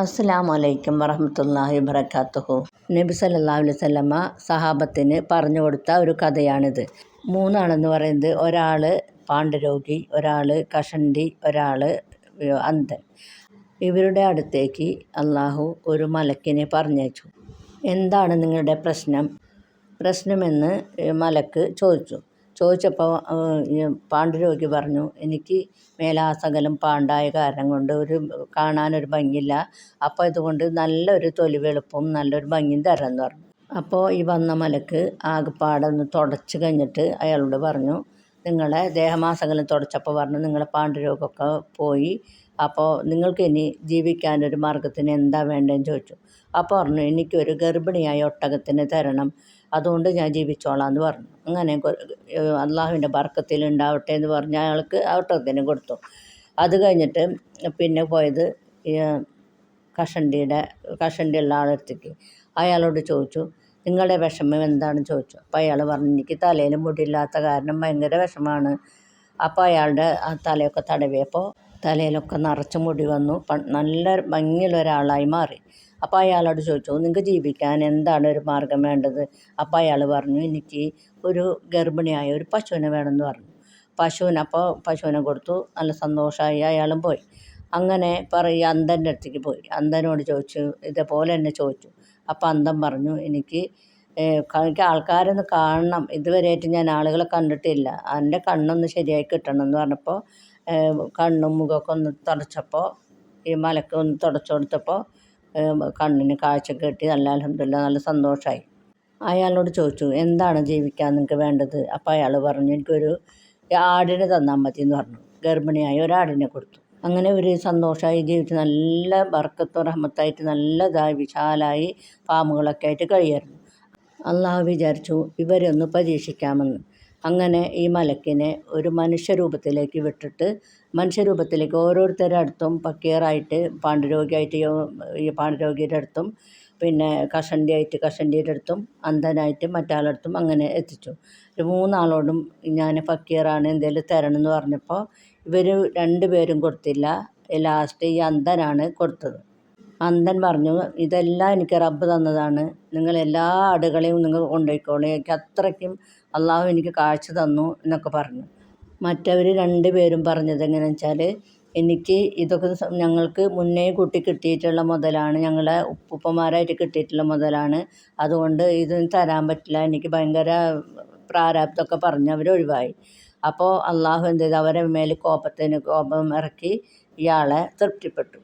അസ്സലാമു അലൈക്കും വറഹ്മത്തുള്ളാഹി വബറകാതുഹു. നബി സല്ലല്ലാഹു അലൈഹി വസല്ലമ സഹാബത്തിന് പറഞ്ഞു കൊടുത്ത ഒരു കഥയാണിത്. മൂന്നാളെന്ന് പറയുന്നത് ഒരാൾ പാണ്ഡുരോഗി, ഒരാൾ കഷണ്ടി, ഒരാൾ അന്ധൻ. ഇവരുടെ അടുത്തേക്ക് അള്ളാഹു ഒരു മലക്കിനെ പറഞ്ഞയച്ചു. എന്താണ് നിങ്ങളുടെ പ്രശ്നമെന്ന് മലക്ക് ചോദിച്ചപ്പോൾ പാണ്ഡുരോഗി പറഞ്ഞു, എനിക്ക് മേലാസകലം പാണ്ടായ കാരണം കൊണ്ട് കാണാനൊരു ഭംഗിയില്ല. അപ്പോൾ ഇതുകൊണ്ട് നല്ലൊരു തൊലി വെളുപ്പും നല്ലൊരു ഭംഗിയും തരാമെന്ന് പറഞ്ഞു. അപ്പോൾ ഈ വന്ന മലക്ക് ആകെപ്പാടെ ഒന്ന് തുടച്ച് കഴിഞ്ഞിട്ട് അയാളോട് പറഞ്ഞു, നിങ്ങളെ ദേഹമാസകലം തുടച്ചപ്പോൾ പറഞ്ഞു നിങ്ങളെ പാണ്ഡുരോഗമൊക്കെ പോയി. അപ്പോൾ നിങ്ങൾക്ക് ഇനി ജീവിക്കാനൊരു മാർഗത്തിന് എന്താ വേണ്ടതെന്ന് ചോദിച്ചു. അപ്പോൾ പറഞ്ഞു, എനിക്കൊരു ഗർഭിണിയായ ഒട്ടകത്തിന് തരണം, അതുകൊണ്ട് ഞാൻ ജീവിച്ചോളാം എന്ന് പറഞ്ഞു. അങ്ങനെ അള്ളാഹുവിൻ്റെ ബർക്കത്തിൽ ഉണ്ടാവട്ടെ എന്ന് പറഞ്ഞ് അയാൾക്ക് ആ ഒട്ടകത്തിന് കൊടുത്തു. അത് കഴിഞ്ഞിട്ട് പിന്നെ പോയത് കഷണ്ടിയുള്ള ആളെടുത്തേക്ക്. അയാളോട് ചോദിച്ചു, നിങ്ങളുടെ വിഷമം എന്താണെന്ന് ചോദിച്ചു. അപ്പോൾ അയാൾ പറഞ്ഞു, എനിക്ക് തലയിൽ മുടിയില്ലാത്ത കാരണം ഭയങ്കര വിഷമമാണ്. അപ്പോൾ അയാളുടെ ആ തലയൊക്കെ തടവിയപ്പോൾ തലയിലൊക്കെ നിറച്ച് മുടി വന്നു, നല്ല ഭംഗിയുള്ള ഒരാളായി മാറി. അപ്പോൾ അയാളോട് ചോദിച്ചു, നിങ്ങൾക്ക് ജീവിക്കാൻ എന്താണ് ഒരു മാർഗം വേണ്ടത്? അപ്പോൾ അയാൾ പറഞ്ഞു, എനിക്ക് ഒരു ഗർഭിണിയായ ഒരു പശുവിനെ വേണമെന്ന് പറഞ്ഞു. അപ്പോൾ പശുവിനെ കൊടുത്തു. നല്ല സന്തോഷമായി, അയാളും പോയി. അങ്ങനെ അന്ധൻ്റെ അടുത്തേക്ക് പോയി. അന്ധനോട് ചോദിച്ചു, ഇതേപോലെ തന്നെ ചോദിച്ചു. അപ്പോൾ അന്ധൻ പറഞ്ഞു, എനിക്ക് ആൾക്കാരൊന്ന് കാണണം, ഇതുവരെയായിട്ട് ഞാൻ ആളുകളെ കണ്ടിട്ടില്ല, എൻ്റെ കണ്ണൊന്ന് ശരിയായി കിട്ടണം എന്ന് പറഞ്ഞപ്പോൾ കണ്ണും മുഖമൊക്കെ ഒന്ന് തുടച്ചപ്പോൾ ഈ മലക്ക് ഒന്ന് തുടച്ചു കൊടുത്തപ്പോൾ കണ്ണിന് കാഴ്ച കിട്ടി. നല്ല അൽഹംദുലില്ലാ, നല്ല സന്തോഷമായി. അയാളോട് ചോദിച്ചു, എന്താണ് ജീവിക്കാൻ നിങ്ങൾക്ക് വേണ്ടത്? അപ്പോൾ അയാൾ പറഞ്ഞു, എനിക്കൊരു ആടിനെ തന്നാൽ മതി എന്ന് പറഞ്ഞു. ഗർഭിണിയായ ഒരാടിനെ കൊടുത്തു. അങ്ങനെ ഒരു സന്തോഷമായി ജീവിച്ച് നല്ല ബർക്കത്തും റഹ്മത്തായിട്ട് നല്ലതായി വിശാലായി ഫാമുകളൊക്കെ ആയിട്ട് കഴിയായിരുന്നു. അള്ളാഹു വിചാരിച്ചു ഇവരെ ഒന്ന് പരീക്ഷിക്കാമെന്ന്. അങ്ങനെ ഈ മലക്കിനെ ഒരു മനുഷ്യരൂപത്തിലേക്ക് വിട്ടിട്ട് മനുഷ്യരൂപത്തിലേക്ക് ഓരോരുത്തരുടെ അടുത്തും പക്കീറായിട്ട് പാണ്ഡുരോഗിയായിട്ട് ഈ പാണ്ഡുരോഗിയുടെ അടുത്തും പിന്നെ കഷണ്ടിയുടെ അടുത്തും അന്ധനായിട്ട് മറ്റാളടുത്തും അങ്ങനെ എത്തിച്ചു. ഒരു മൂന്നാളോടും ഞാൻ ഫക്കീറാണ്, എന്തെങ്കിലും തരണം എന്ന് പറഞ്ഞപ്പോൾ ഇവർ രണ്ടുപേരും കൊടുത്തില്ല. ലാസ്റ്റ് ഈ അന്ധനാണ് കൊടുത്തത്. അന്ധൻ പറഞ്ഞു, ഇതെല്ലാം എനിക്ക് റബ്ബ് തന്നതാണ്, നിങ്ങളെല്ലാ ആടുകളെയും നിങ്ങൾ കൊണ്ടുപോയിക്കോളൂ, എനിക്ക് അത്രയ്ക്കും അള്ളാഹു എനിക്ക് കാഴ്ച തന്നു എന്നൊക്കെ പറഞ്ഞു. മറ്റവർ രണ്ടുപേരും പറഞ്ഞത് എങ്ങനെയാണെന്ന് വെച്ചാൽ, എനിക്ക് ഇതൊക്കെ ഞങ്ങൾക്ക് മുന്നേ കൂട്ടി കിട്ടിയിട്ടുള്ള മുതലാണ്, ഞങ്ങളെ ഉപ്പുപ്പന്മാരായിട്ട് കിട്ടിയിട്ടുള്ള മുതലാണ്, അതുകൊണ്ട് ഇത് തരാൻ പറ്റില്ല, എനിക്ക് ഭയങ്കര പ്രാരാബ്ദമൊക്കെ പറഞ്ഞ് അവർ ഒഴിവായി. അപ്പോൾ അള്ളാഹു എന്ത് ചെയ്തു, അവരെ മേൽ കോപം ഇറക്കി ഇയാളെ തൃപ്തിപ്പെട്ടു.